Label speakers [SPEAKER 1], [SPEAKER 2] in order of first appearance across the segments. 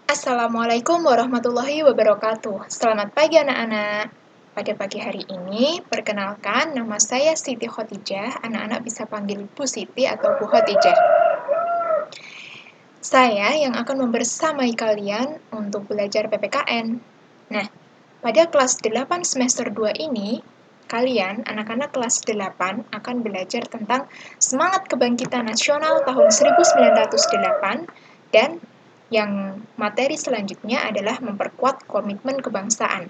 [SPEAKER 1] Assalamualaikum warahmatullahi wabarakatuh. Selamat pagi anak-anak. Pada pagi hari ini, perkenalkan nama saya Siti Khotijah. Anak-anak bisa panggil Bu Siti atau Bu Khotijah. Saya yang akan membersamai kalian untuk belajar PPKN. Nah, pada kelas 8 semester 2 ini, kalian, anak-anak kelas 8, akan belajar tentang semangat kebangkitan nasional tahun 1908 dan yang materi selanjutnya adalah memperkuat komitmen kebangsaan.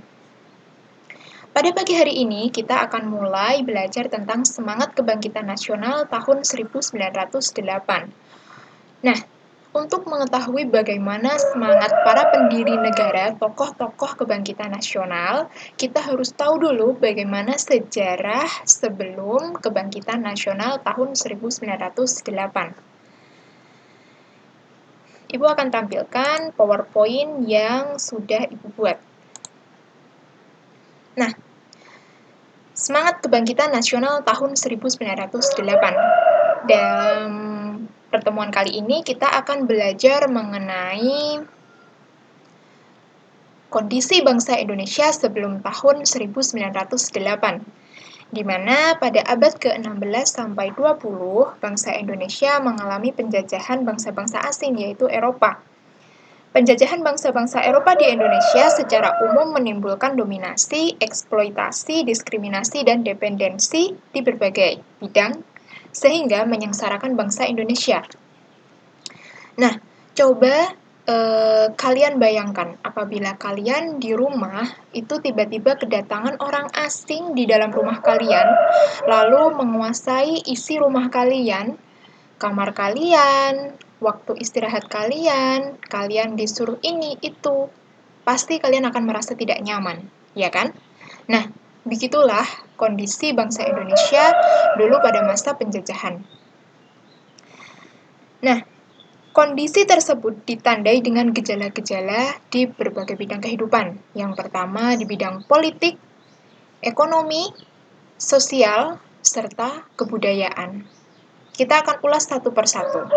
[SPEAKER 1] Pada pagi hari ini, kita akan mulai belajar tentang semangat kebangkitan nasional tahun 1908. Nah, untuk mengetahui bagaimana semangat para pendiri negara, tokoh-tokoh kebangkitan nasional, kita harus tahu dulu bagaimana sejarah sebelum kebangkitan nasional tahun 1908. Ibu akan tampilkan PowerPoint yang sudah Ibu buat. Nah, semangat kebangkitan nasional tahun 1908. Dalam pertemuan kali ini kita akan belajar mengenai kondisi bangsa Indonesia sebelum tahun 1908, di mana pada abad ke-16 sampai 20 bangsa Indonesia mengalami penjajahan bangsa-bangsa asing yaitu Eropa. Penjajahan bangsa-bangsa Eropa di Indonesia secara umum menimbulkan dominasi, eksploitasi, diskriminasi, dan dependensi di berbagai bidang, sehingga menyengsarakan bangsa Indonesia. Nah, coba kalian bayangkan apabila kalian di rumah itu tiba-tiba kedatangan orang asing di dalam rumah kalian, lalu menguasai isi rumah kalian, kamar kalian, waktu istirahat kalian, kalian disuruh ini, itu. Pasti kalian akan merasa tidak nyaman, ya kan? Nah, begitulah kondisi bangsa Indonesia dulu pada masa penjajahan. Nah, kondisi tersebut ditandai dengan gejala-gejala di berbagai bidang kehidupan. Yang pertama di bidang politik, ekonomi, sosial, serta kebudayaan. Kita akan ulas satu persatu.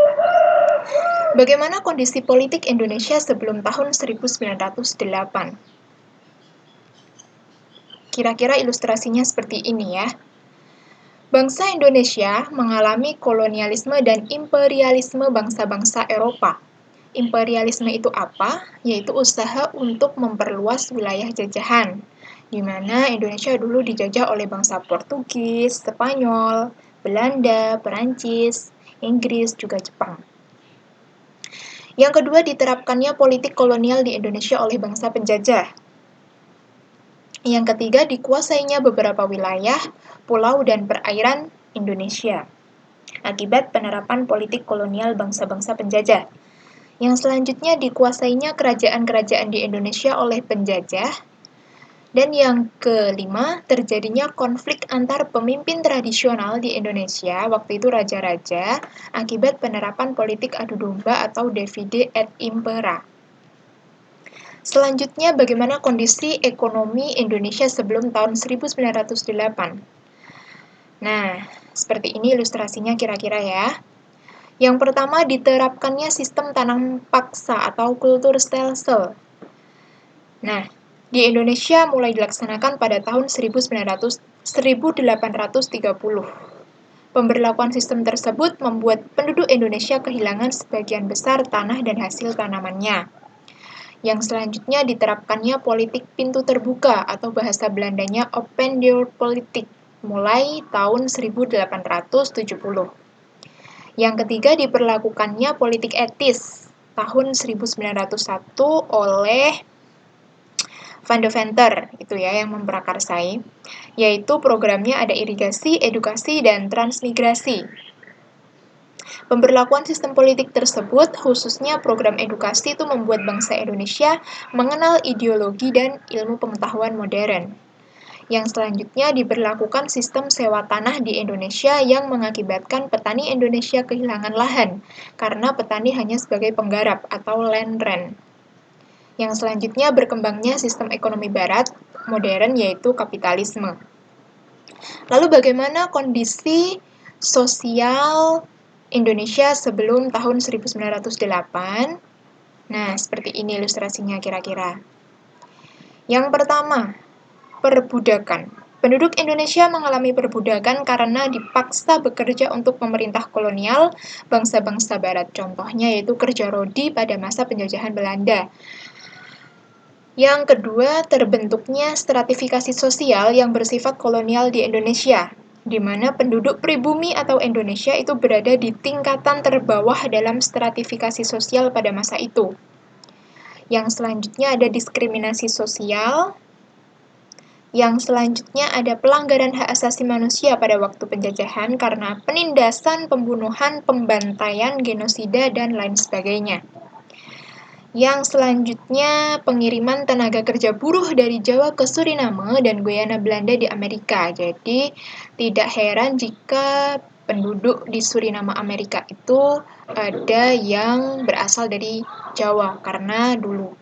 [SPEAKER 1] Bagaimana kondisi politik Indonesia sebelum tahun 1908? Kira-kira ilustrasinya seperti ini ya. Bangsa Indonesia mengalami kolonialisme dan imperialisme bangsa-bangsa Eropa. Imperialisme itu apa? Yaitu usaha untuk memperluas wilayah jajahan, di mana Indonesia dulu dijajah oleh bangsa Portugis, Spanyol, Belanda, Perancis, Inggris, juga Jepang. Yang kedua, diterapkannya politik kolonial di Indonesia oleh bangsa penjajah. Yang ketiga, dikuasainya beberapa wilayah, pulau, dan perairan Indonesia akibat penerapan politik kolonial bangsa-bangsa penjajah. Yang selanjutnya, dikuasainya kerajaan-kerajaan di Indonesia oleh penjajah. Dan yang kelima, terjadinya konflik antar pemimpin tradisional di Indonesia, waktu itu raja-raja, akibat penerapan politik adu domba atau divide et impera. Selanjutnya, bagaimana kondisi ekonomi Indonesia sebelum tahun 1908? Nah, seperti ini ilustrasinya kira-kira ya. Yang pertama, diterapkannya sistem tanam paksa atau kultur stelsel. Nah, di Indonesia mulai dilaksanakan pada tahun 1830. Pemberlakuan sistem tersebut membuat penduduk Indonesia kehilangan sebagian besar tanah dan hasil tanamannya. Yang selanjutnya diterapkannya politik pintu terbuka atau bahasa Belandanya open door politik mulai tahun 1870. Yang ketiga diperlakukannya politik etis tahun 1901 oleh Van Deventer itu ya yang memprakarsai, yaitu programnya ada irigasi, edukasi, dan transmigrasi. Pemberlakuan sistem politik tersebut, khususnya program edukasi, itu membuat bangsa Indonesia mengenal ideologi dan ilmu pengetahuan modern. Yang selanjutnya diberlakukan sistem sewa tanah di Indonesia yang mengakibatkan petani Indonesia kehilangan lahan karena petani hanya sebagai penggarap atau land rent. Yang selanjutnya berkembangnya sistem ekonomi barat modern yaitu kapitalisme. Lalu bagaimana kondisi sosial Indonesia sebelum tahun 1908? Nah, seperti ini ilustrasinya kira-kira. Yang pertama, perbudakan. Penduduk Indonesia mengalami perbudakan karena dipaksa bekerja untuk pemerintah kolonial bangsa-bangsa barat. Contohnya yaitu kerja rodi pada masa penjajahan Belanda. Yang kedua, terbentuknya stratifikasi sosial yang bersifat kolonial di Indonesia, di mana penduduk pribumi atau Indonesia itu berada di tingkatan terbawah dalam stratifikasi sosial pada masa itu. Yang selanjutnya ada diskriminasi sosial. Yang selanjutnya ada pelanggaran hak asasi manusia pada waktu penjajahan karena penindasan, pembunuhan, pembantaian, genosida, dan lain sebagainya. Yang selanjutnya pengiriman tenaga kerja buruh dari Jawa ke Suriname dan Guyana Belanda di Amerika. Jadi tidak heran jika penduduk di Suriname Amerika itu ada yang berasal dari Jawa karena dulu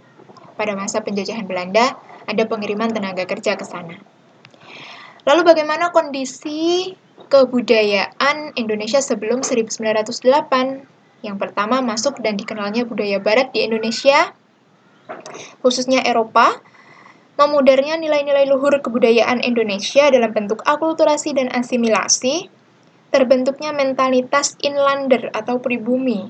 [SPEAKER 1] pada masa penjajahan Belanda ada pengiriman tenaga kerja ke sana. Lalu bagaimana kondisi kebudayaan Indonesia sebelum 1908? Yang pertama masuk dan dikenalnya budaya barat di Indonesia, khususnya Eropa, memudarnya nilai-nilai luhur kebudayaan Indonesia dalam bentuk akulturasi dan asimilasi, terbentuknya mentalitas inlander atau pribumi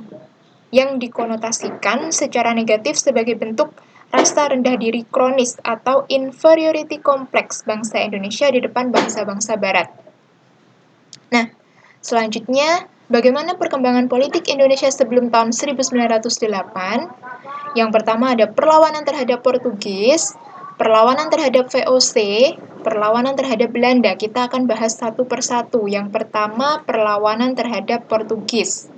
[SPEAKER 1] yang dikonotasikan secara negatif sebagai bentuk rasa rendah diri kronis atau inferiority complex bangsa Indonesia di depan bangsa-bangsa barat. Nah, selanjutnya, bagaimana perkembangan politik Indonesia sebelum tahun 1908? Yang pertama ada perlawanan terhadap Portugis, perlawanan terhadap VOC, perlawanan terhadap Belanda. Kita akan bahas satu persatu. Yang pertama, perlawanan terhadap Portugis.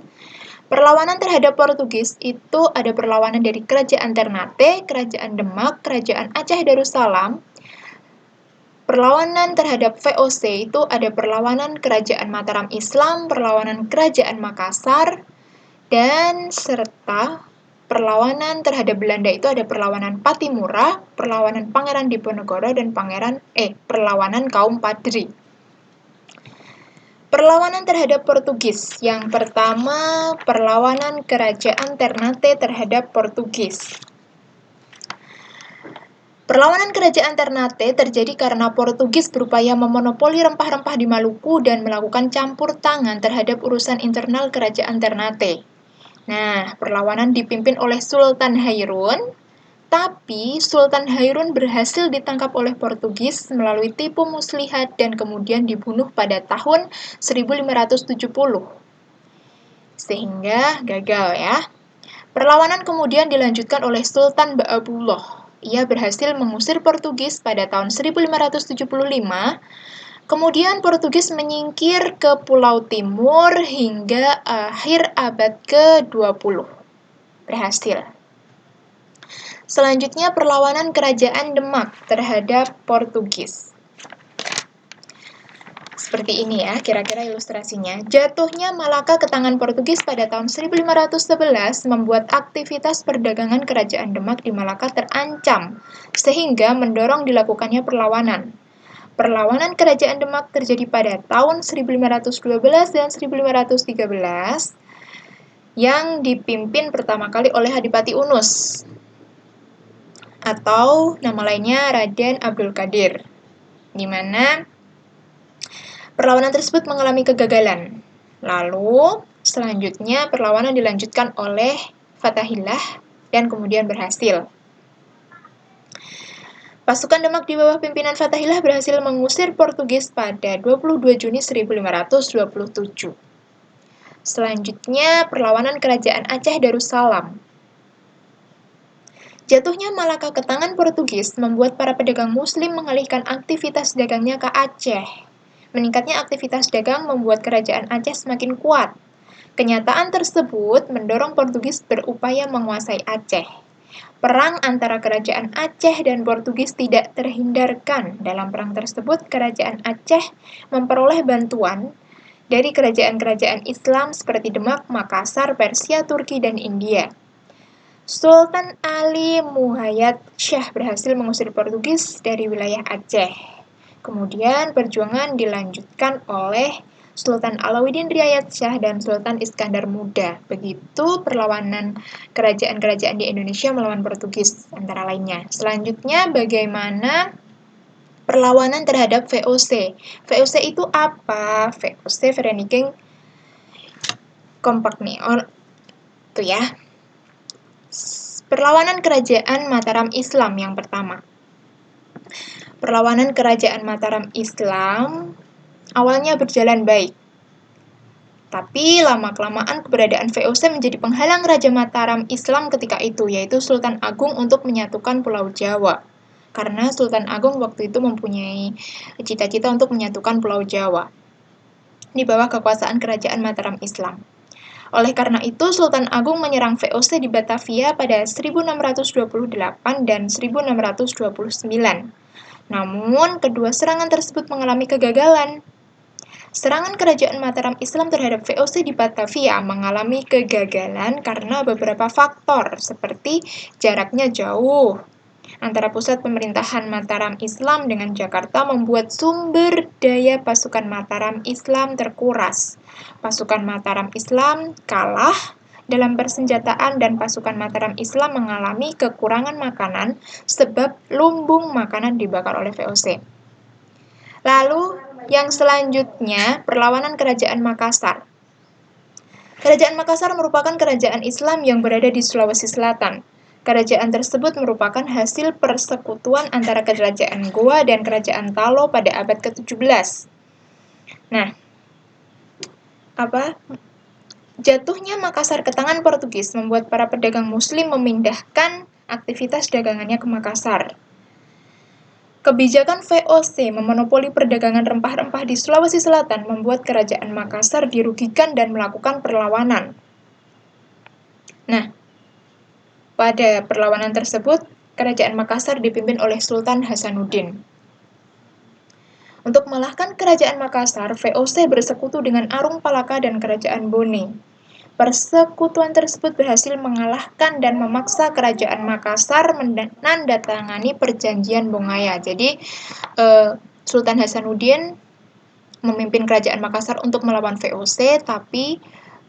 [SPEAKER 1] Perlawanan terhadap Portugis itu ada perlawanan dari Kerajaan Ternate, Kerajaan Demak, Kerajaan Aceh Darussalam. Perlawanan terhadap VOC itu ada perlawanan Kerajaan Mataram Islam, perlawanan Kerajaan Makassar, dan serta perlawanan terhadap Belanda itu ada perlawanan Patimura, perlawanan Pangeran Diponegoro, dan perlawanan kaum Padri. Perlawanan terhadap Portugis. Yang pertama, perlawanan Kerajaan Ternate terhadap Portugis. Perlawanan Kerajaan Ternate terjadi karena Portugis berupaya memonopoli rempah-rempah di Maluku dan melakukan campur tangan terhadap urusan internal Kerajaan Ternate. Nah, perlawanan dipimpin oleh Sultan Hairun, tapi Sultan Hairun berhasil ditangkap oleh Portugis melalui tipu muslihat dan kemudian dibunuh pada tahun 1570. Sehingga gagal ya. Perlawanan kemudian dilanjutkan oleh Sultan Ba'abullah. Ia berhasil mengusir Portugis pada tahun 1575. Kemudian Portugis menyingkir ke Pulau Timur hingga akhir abad ke-20. Berhasil. Selanjutnya perlawanan Kerajaan Demak terhadap Portugis. Seperti ini ya, kira-kira ilustrasinya. Jatuhnya Malaka ke tangan Portugis pada tahun 1511 membuat aktivitas perdagangan Kerajaan Demak di Malaka terancam, sehingga mendorong dilakukannya perlawanan. Perlawanan Kerajaan Demak terjadi pada tahun 1512 dan 1513 yang dipimpin pertama kali oleh Adipati Unus atau nama lainnya Raden Abdul Qadir, di mana perlawanan tersebut mengalami kegagalan. Lalu, selanjutnya perlawanan dilanjutkan oleh Fatahillah dan kemudian berhasil. Pasukan Demak di bawah pimpinan Fatahillah berhasil mengusir Portugis pada 22 Juni 1527. Selanjutnya, perlawanan Kerajaan Aceh Darussalam. Jatuhnya Malaka ke tangan Portugis membuat para pedagang Muslim mengalihkan aktivitas dagangnya ke Aceh. Meningkatnya aktivitas dagang membuat Kerajaan Aceh semakin kuat. Kenyataan tersebut mendorong Portugis berupaya menguasai Aceh. Perang antara Kerajaan Aceh dan Portugis tidak terhindarkan. Dalam perang tersebut, Kerajaan Aceh memperoleh bantuan dari kerajaan-kerajaan Islam seperti Demak, Makassar, Persia, Turki, dan India. Sultan Ali Muhayyad Shah berhasil mengusir Portugis dari wilayah Aceh. Kemudian perjuangan dilanjutkan oleh Sultan Alauddin Riayat Shah dan Sultan Iskandar Muda. Begitu perlawanan kerajaan-kerajaan di Indonesia melawan Portugis antara lainnya. Selanjutnya bagaimana perlawanan terhadap VOC. VOC itu apa? VOC Vereniging Compagnie. Itu ya. Perlawanan kerajaan Mataram Islam yang pertama. Perlawanan kerajaan Mataram Islam awalnya berjalan baik. Tapi lama-kelamaan keberadaan VOC menjadi penghalang Raja Mataram Islam ketika itu, yaitu Sultan Agung untuk menyatukan Pulau Jawa. Karena Sultan Agung waktu itu mempunyai cita-cita untuk menyatukan Pulau Jawa di bawah kekuasaan kerajaan Mataram Islam. Oleh karena itu, Sultan Agung menyerang VOC di Batavia pada 1628 dan 1629. Namun, kedua serangan tersebut mengalami kegagalan. Serangan kerajaan Mataram Islam terhadap VOC di Batavia mengalami kegagalan karena beberapa faktor, seperti jaraknya jauh antara pusat pemerintahan Mataram Islam dengan Jakarta membuat sumber daya pasukan Mataram Islam terkuras. Pasukan Mataram Islam kalah dalam persenjataan dan pasukan Mataram Islam mengalami kekurangan makanan sebab lumbung makanan dibakar oleh VOC. Lalu, yang selanjutnya, perlawanan Kerajaan Makassar. Kerajaan Makassar merupakan kerajaan Islam yang berada di Sulawesi Selatan. Kerajaan tersebut merupakan hasil persekutuan antara Kerajaan Goa dan Kerajaan Talo pada abad ke-17. Nah, jatuhnya Makassar ke tangan Portugis membuat para pedagang Muslim memindahkan aktivitas dagangannya ke Makassar. Kebijakan VOC memonopoli perdagangan rempah-rempah di Sulawesi Selatan membuat Kerajaan Makassar dirugikan dan melakukan perlawanan. Nah, pada perlawanan tersebut, Kerajaan Makassar dipimpin oleh Sultan Hasanuddin. Untuk mengalahkan Kerajaan Makassar, VOC bersekutu dengan Arung Palaka dan Kerajaan Bone. Persekutuan tersebut berhasil mengalahkan dan memaksa Kerajaan Makassar menandatangani Perjanjian Bongaya. Jadi, Sultan Hasanuddin memimpin Kerajaan Makassar untuk melawan VOC, tapi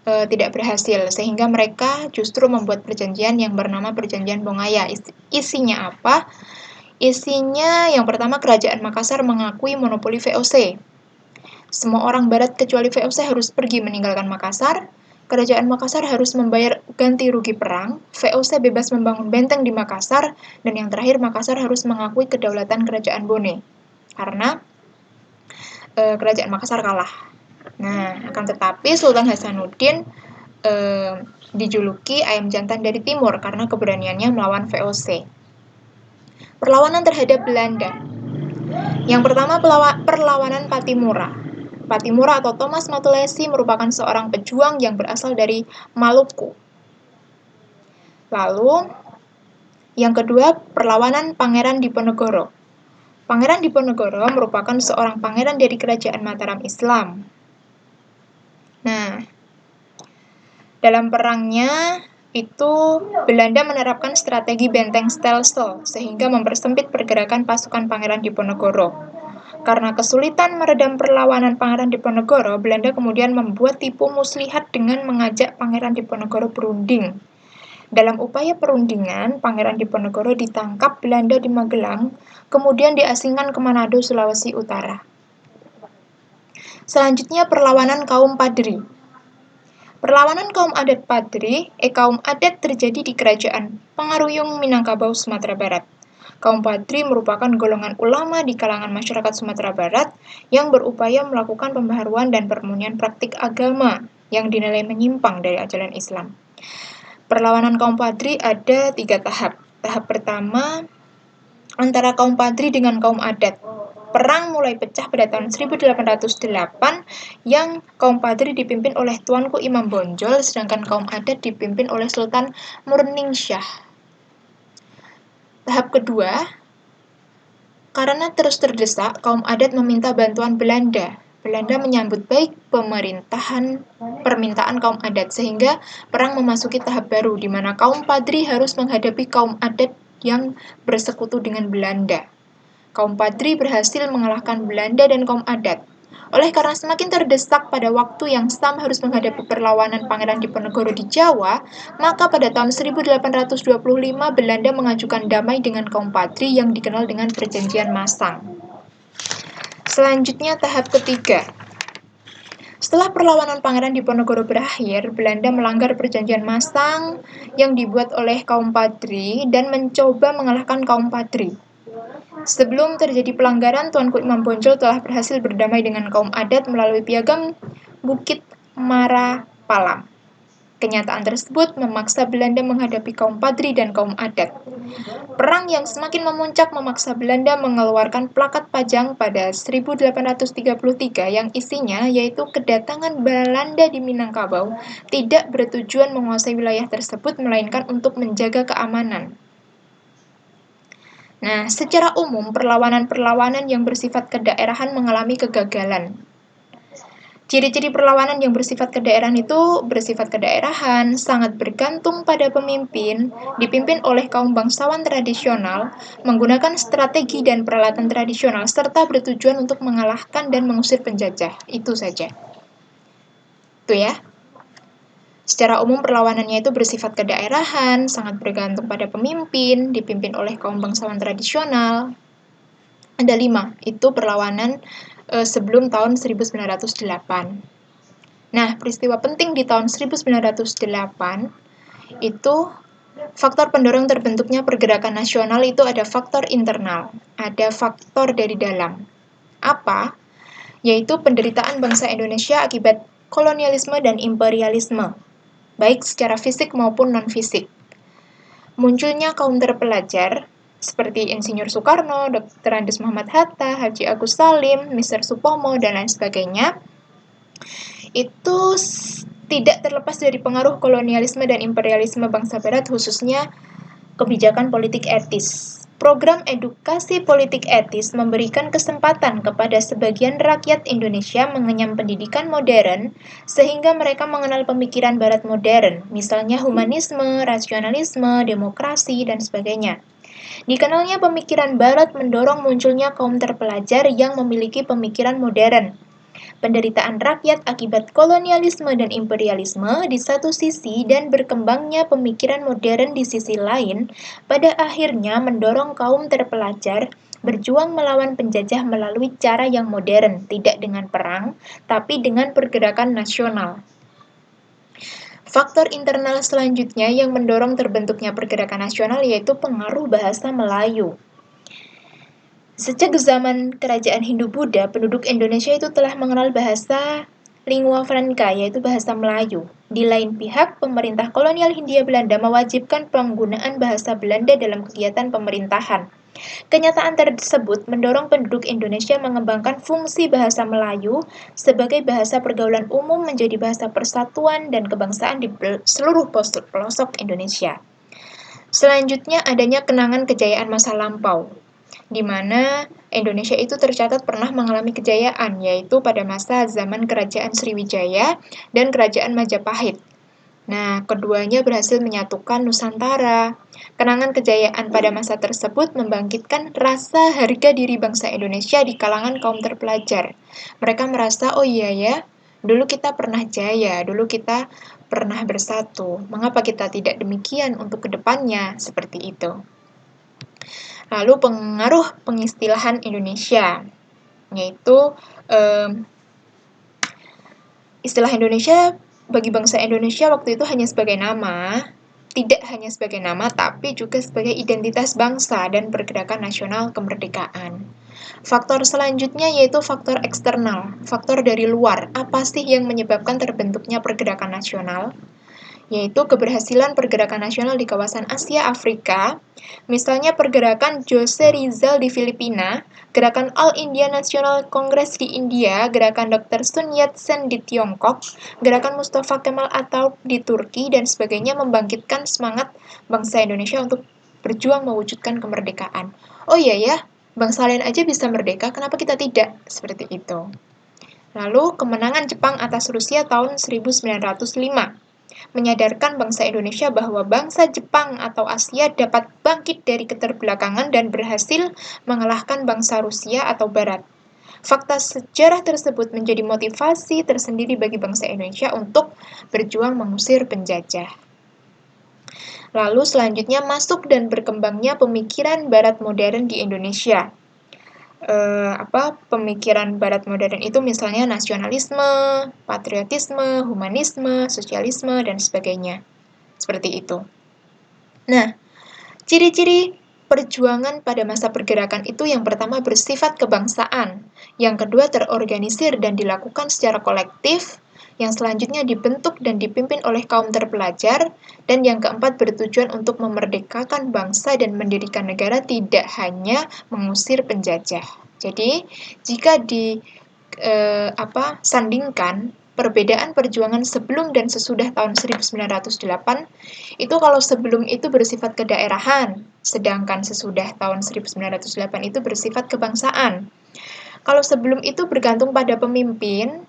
[SPEAKER 1] tidak berhasil, sehingga mereka justru membuat perjanjian yang bernama Perjanjian Bongaya. Isinya apa? Isinya yang pertama, Kerajaan Makassar mengakui monopoli VOC. Semua orang barat kecuali VOC harus pergi meninggalkan Makassar. Kerajaan Makassar harus membayar ganti rugi perang, VOC bebas membangun benteng di Makassar, dan yang terakhir Makassar harus mengakui kedaulatan Kerajaan Bone, karena Kerajaan Makassar kalah. Nah, akan tetapi Sultan Hasanuddin dijuluki ayam jantan dari timur karena keberaniannya melawan VOC. Perlawanan terhadap Belanda. Yang pertama, perlawanan Patimura. Patimura atau Thomas Matulesi merupakan seorang pejuang yang berasal dari Maluku. Lalu, yang kedua, perlawanan Pangeran Diponegoro. Pangeran Diponegoro merupakan seorang pangeran dari Kerajaan Mataram Islam. Nah, dalam perangnya itu Belanda menerapkan strategi benteng stelsel sehingga mempersempit pergerakan pasukan Pangeran Diponegoro. Karena kesulitan meredam perlawanan Pangeran Diponegoro, Belanda kemudian membuat tipu muslihat dengan mengajak Pangeran Diponegoro berunding. Dalam upaya perundingan, Pangeran Diponegoro ditangkap Belanda di Magelang, kemudian diasingkan ke Manado, Sulawesi Utara. Selanjutnya, perlawanan kaum Padri. Perlawanan kaum adat Padri, kaum adat terjadi di Kerajaan Pangaruyung, Minangkabau, Sumatera Barat. Kaum Padri merupakan golongan ulama di kalangan masyarakat Sumatera Barat yang berupaya melakukan pembaharuan dan permunian praktik agama yang dinilai menyimpang dari ajaran Islam. Perlawanan kaum Padri ada 3 tahap. Tahap pertama, antara kaum Padri dengan kaum adat. Perang mulai pecah pada tahun 1808 yang kaum Padri dipimpin oleh Tuanku Imam Bonjol, sedangkan kaum adat dipimpin oleh Sultan Murningsyah. Tahap kedua, karena terus terdesak, kaum adat meminta bantuan Belanda. Belanda menyambut baik permintaan kaum adat, sehingga perang memasuki tahap baru, di mana kaum Padri harus menghadapi kaum adat yang bersekutu dengan Belanda. Kaum Padri berhasil mengalahkan Belanda dan kaum adat. Oleh karena semakin terdesak pada waktu yang Sam harus menghadapi perlawanan Pangeran Diponegoro di Jawa, maka pada tahun 1825 Belanda mengajukan damai dengan kaum Padri yang dikenal dengan Perjanjian Masang. Selanjutnya tahap ketiga. Setelah perlawanan Pangeran Diponegoro berakhir, Belanda melanggar Perjanjian Masang yang dibuat oleh kaum Padri dan mencoba mengalahkan kaum Padri. Sebelum terjadi pelanggaran, Tuanku Imam Bonjol telah berhasil berdamai dengan kaum adat melalui piagam Bukit Marapalam. Kenyataan tersebut memaksa Belanda menghadapi kaum Padri dan kaum adat. Perang yang semakin memuncak memaksa Belanda mengeluarkan plakat Pajang pada 1833 yang isinya yaitu kedatangan Belanda di Minangkabau tidak bertujuan menguasai wilayah tersebut melainkan untuk menjaga keamanan. Nah, secara umum, perlawanan-perlawanan yang bersifat kedaerahan mengalami kegagalan. Ciri-ciri perlawanan yang bersifat kedaerahan itu bersifat kedaerahan, sangat bergantung pada pemimpin, dipimpin oleh kaum bangsawan tradisional, menggunakan strategi dan peralatan tradisional, serta bertujuan untuk mengalahkan dan mengusir penjajah. Itu saja. Itu ya. Secara umum perlawanannya itu bersifat kedaerahan, sangat bergantung pada pemimpin, dipimpin oleh kaum bangsawan tradisional. Ada 5, itu perlawanan sebelum tahun 1908. Nah, peristiwa penting di tahun 1908 itu faktor pendorong terbentuknya pergerakan nasional itu ada faktor internal, ada faktor dari dalam. Apa? Yaitu penderitaan bangsa Indonesia akibat kolonialisme dan imperialisme, baik secara fisik maupun non-fisik. Munculnya kaum terpelajar, seperti Insinyur Soekarno, Dr. Andes Muhammad Hatta, Haji Agus Salim, Mr. Supomo, dan lain sebagainya, itu tidak terlepas dari pengaruh kolonialisme dan imperialisme bangsa Barat, khususnya kebijakan politik etis. Program edukasi politik etis memberikan kesempatan kepada sebagian rakyat Indonesia mengenyam pendidikan modern sehingga mereka mengenal pemikiran Barat modern, misalnya humanisme, rasionalisme, demokrasi, dan sebagainya. Dikenalnya pemikiran Barat mendorong munculnya kaum terpelajar yang memiliki pemikiran modern. Penderitaan rakyat akibat kolonialisme dan imperialisme di satu sisi dan berkembangnya pemikiran modern di sisi lain, pada akhirnya mendorong kaum terpelajar berjuang melawan penjajah melalui cara yang modern, tidak dengan perang, tapi dengan pergerakan nasional. Faktor internal selanjutnya yang mendorong terbentuknya pergerakan nasional yaitu pengaruh bahasa Melayu. Sejak zaman kerajaan Hindu-Buddha, penduduk Indonesia itu telah mengenal bahasa lingua franca, yaitu bahasa Melayu. Di lain pihak, pemerintah kolonial Hindia Belanda mewajibkan penggunaan bahasa Belanda dalam kegiatan pemerintahan. Kenyataan tersebut mendorong penduduk Indonesia mengembangkan fungsi bahasa Melayu sebagai bahasa pergaulan umum menjadi bahasa persatuan dan kebangsaan di seluruh pelosok Indonesia. Selanjutnya adanya kenangan kejayaan masa lampau, di mana Indonesia itu tercatat pernah mengalami kejayaan, yaitu pada masa zaman Kerajaan Sriwijaya dan Kerajaan Majapahit. Nah, keduanya berhasil menyatukan Nusantara. Kenangan kejayaan pada masa tersebut membangkitkan rasa harga diri bangsa Indonesia di kalangan kaum terpelajar. Mereka merasa, oh iya ya, dulu kita pernah jaya, dulu kita pernah bersatu. Mengapa kita tidak demikian untuk kedepannya? Seperti itu. Lalu pengaruh pengistilahan Indonesia, yaitu istilah Indonesia bagi bangsa Indonesia waktu itu hanya sebagai nama, tidak hanya sebagai nama, tapi juga sebagai identitas bangsa dan pergerakan nasional kemerdekaan. Faktor selanjutnya yaitu faktor eksternal, faktor dari luar. Apa sih yang menyebabkan terbentuknya pergerakan nasional? Yaitu keberhasilan pergerakan nasional di kawasan Asia Afrika, misalnya pergerakan Jose Rizal di Filipina, gerakan All India National Congress di India, gerakan Dr. Sun Yat-sen di Tiongkok, gerakan Mustafa Kemal Ataturk di Turki, dan sebagainya membangkitkan semangat bangsa Indonesia untuk berjuang mewujudkan kemerdekaan. Oh iya ya, bangsa lain aja bisa merdeka, kenapa kita tidak? Seperti itu. Lalu, kemenangan Jepang atas Rusia tahun 1905 menyadarkan bangsa Indonesia bahwa bangsa Jepang atau Asia dapat bangkit dari keterbelakangan dan berhasil mengalahkan bangsa Rusia atau Barat. Fakta sejarah tersebut menjadi motivasi tersendiri bagi bangsa Indonesia untuk berjuang mengusir penjajah. Lalu selanjutnya masuk dan berkembangnya pemikiran Barat modern di Indonesia. Pemikiran Barat modern itu misalnya nasionalisme, patriotisme, humanisme, sosialisme, dan sebagainya. Seperti itu. Nah, ciri-ciri perjuangan pada masa pergerakan itu yang pertama bersifat kebangsaan, yang kedua terorganisir dan dilakukan secara kolektif, yang selanjutnya dibentuk dan dipimpin oleh kaum terpelajar, dan yang keempat bertujuan untuk memerdekakan bangsa dan mendirikan negara, tidak hanya mengusir penjajah. Jadi, jika sandingkan perbedaan perjuangan sebelum dan sesudah tahun 1908, itu kalau sebelum itu bersifat kedaerahan, sedangkan sesudah tahun 1908 itu bersifat kebangsaan. Kalau sebelum itu bergantung pada pemimpin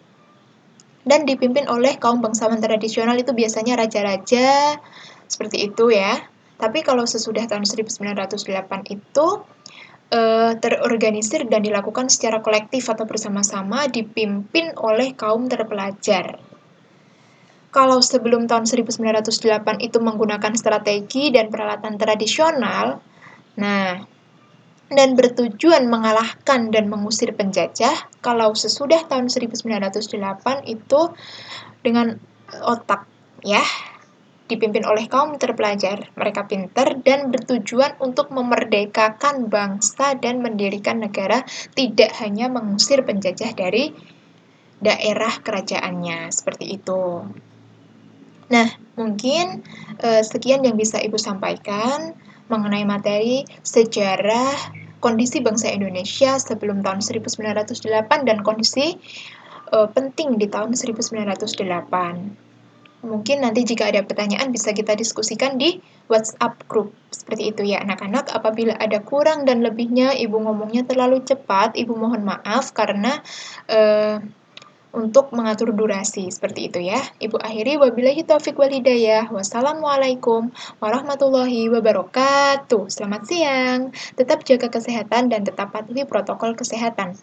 [SPEAKER 1] dan dipimpin oleh kaum bangsawan tradisional, itu biasanya raja-raja, seperti itu ya. Tapi kalau sesudah tahun 1908 itu terorganisir dan dilakukan secara kolektif atau bersama-sama, dipimpin oleh kaum terpelajar. Kalau sebelum tahun 1908 itu menggunakan strategi dan peralatan tradisional, dan bertujuan mengalahkan dan mengusir penjajah. Kalau sesudah tahun 1908 itu dengan otak, ya, dipimpin oleh kaum terpelajar. Mereka pintar dan bertujuan untuk memerdekakan bangsa dan mendirikan negara, tidak hanya mengusir penjajah dari daerah kerajaannya, seperti itu. Nah, mungkin sekian yang bisa Ibu sampaikan mengenai materi sejarah kondisi bangsa Indonesia sebelum tahun 1908 dan kondisi penting di tahun 1908. Mungkin nanti jika ada pertanyaan bisa kita diskusikan di WhatsApp group. Seperti itu ya anak-anak. Apabila ada kurang dan lebihnya, Ibu ngomongnya terlalu cepat, Ibu mohon maaf karena untuk mengatur durasi. Seperti itu ya. Ibu akhiri, wabillahi taufiq wal hidayah. Wassalamualaikum warahmatullahi wabarakatuh. Selamat siang. Tetap jaga kesehatan dan tetap patuhi protokol kesehatan.